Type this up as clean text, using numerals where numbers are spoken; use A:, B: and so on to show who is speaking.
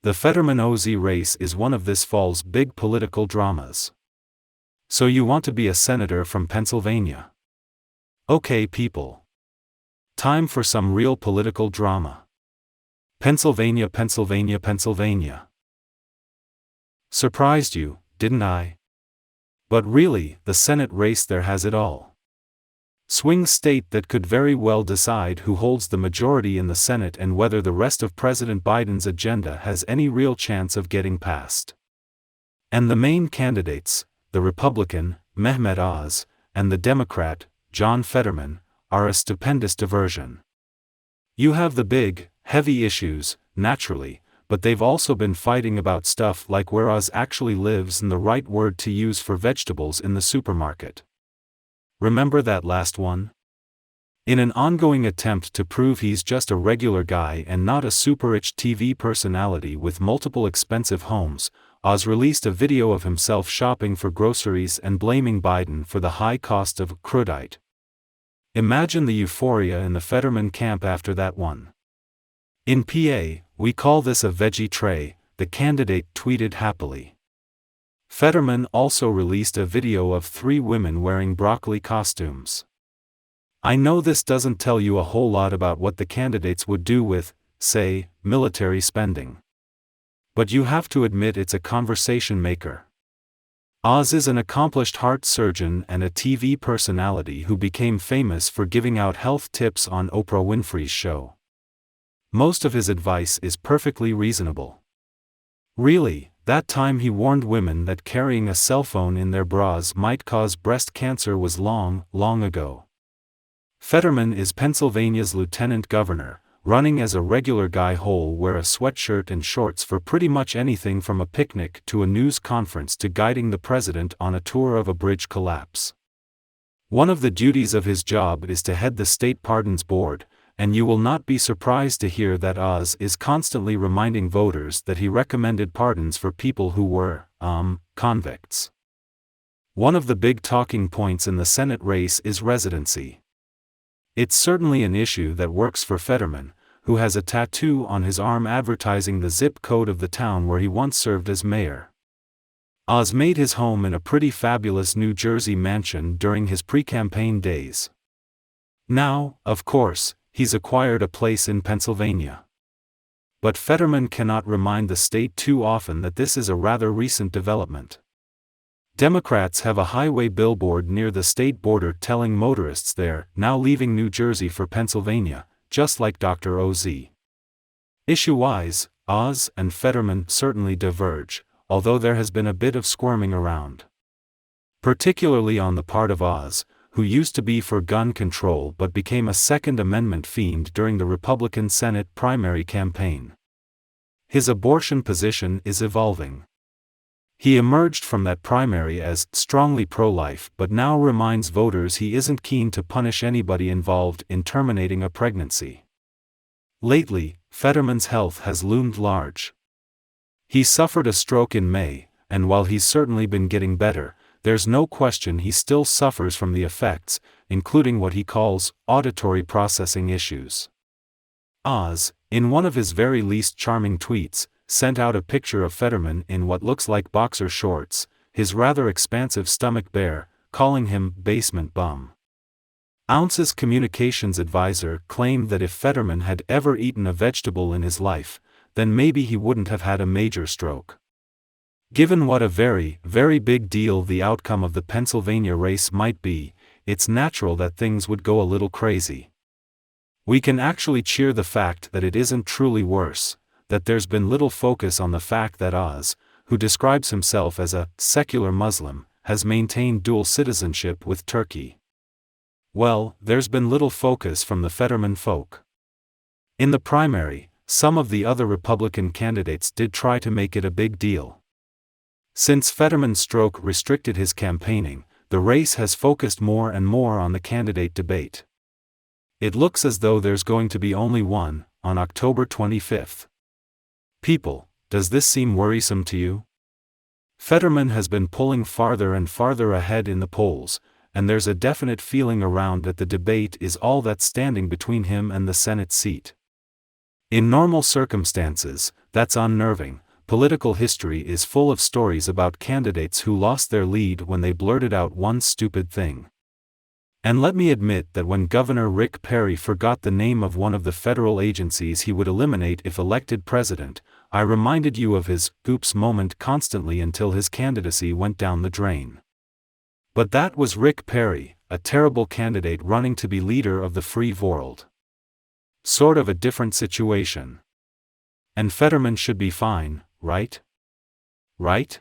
A: The Fetterman-Oz race is one of this fall's big political dramas. So you want to be a senator from Pennsylvania? Okay, people. Time for some real political drama. Pennsylvania, Pennsylvania, Pennsylvania. Surprised you, didn't I? But really, the Senate race there has it all. Swing state that could very well decide who holds the majority in the Senate and whether the rest of President Biden's agenda has any real chance of getting passed. And the main candidates, the Republican, Mehmet Oz, and the Democrat, John Fetterman, are a stupendous diversion. You have the big, heavy issues, naturally, but they've also been fighting about stuff like where Oz actually lives and the right word to use for vegetables in the supermarket. Remember that last one? In an ongoing attempt to prove he's just a regular guy and not a super-rich TV personality with multiple expensive homes, Oz released a video of himself shopping for groceries and blaming Biden for the high cost of crudite. Imagine the euphoria in the Fetterman camp after that one. In PA, we call this a veggie tray, the candidate tweeted happily. Fetterman also released a video of 3 women wearing broccoli costumes. I know this doesn't tell you a whole lot about what the candidates would do with, say, military spending. But you have to admit it's a conversation maker. Oz is an accomplished heart surgeon and a TV personality who became famous for giving out health tips on Oprah Winfrey's show. Most of his advice is perfectly reasonable. Really, that time he warned women that carrying a cell phone in their bras might cause breast cancer was long, long ago. Fetterman is Pennsylvania's lieutenant governor, running as a regular guy who'll wear a sweatshirt and shorts for pretty much anything from a picnic to a news conference to guiding the president on a tour of a bridge collapse. One of the duties of his job is to head the state pardons board, and you will not be surprised to hear that Oz is constantly reminding voters that he recommended pardons for people who were, convicts. One of the big talking points in the Senate race is residency. It's certainly an issue that works for Fetterman, who has a tattoo on his arm advertising the zip code of the town where he once served as mayor. Oz made his home in a pretty fabulous New Jersey mansion during his pre-campaign days. Now, of course, he's acquired a place in Pennsylvania. But Fetterman cannot remind the state too often that this is a rather recent development. Democrats have a highway billboard near the state border telling motorists they're now leaving New Jersey for Pennsylvania, just like Dr. Oz. Issue-wise, Oz and Fetterman certainly diverge, although there has been a bit of squirming around. Particularly on the part of Oz, who used to be for gun control but became a Second Amendment fiend during the Republican Senate primary campaign. His abortion position is evolving. He emerged from that primary as strongly pro-life but now reminds voters he isn't keen to punish anybody involved in terminating a pregnancy. Lately, Fetterman's health has loomed large. He suffered a stroke in May, and while he's certainly been getting better, there's no question he still suffers from the effects, including what he calls auditory processing issues. Oz, in one of his very least charming tweets, sent out a picture of Fetterman in what looks like boxer shorts, his rather expansive stomach bare, calling him basement bum. Ounce's communications advisor claimed that if Fetterman had ever eaten a vegetable in his life, then maybe he wouldn't have had a major stroke. Given what a very, very big deal the outcome of the Pennsylvania race might be, it's natural that things would go a little crazy. We can actually cheer the fact that it isn't truly worse, that there's been little focus on the fact that Oz, who describes himself as a secular Muslim, has maintained dual citizenship with Turkey. Well, there's been little focus from the Fetterman folk. In the primary, some of the other Republican candidates did try to make it a big deal. Since Fetterman's stroke restricted his campaigning, the race has focused more and more on the candidate debate. It looks as though there's going to be only one, on October 25th. People, does this seem worrisome to you? Fetterman has been pulling farther and farther ahead in the polls, and there's a definite feeling around that the debate is all that's standing between him and the Senate seat. In normal circumstances, that's unnerving. Political history is full of stories about candidates who lost their lead when they blurted out one stupid thing. And let me admit that when Governor Rick Perry forgot the name of one of the federal agencies he would eliminate if elected president, I reminded you of his oops moment constantly until his candidacy went down the drain. But that was Rick Perry, a terrible candidate running to be leader of the free world. Sort of a different situation. And Fetterman should be fine, right? Right?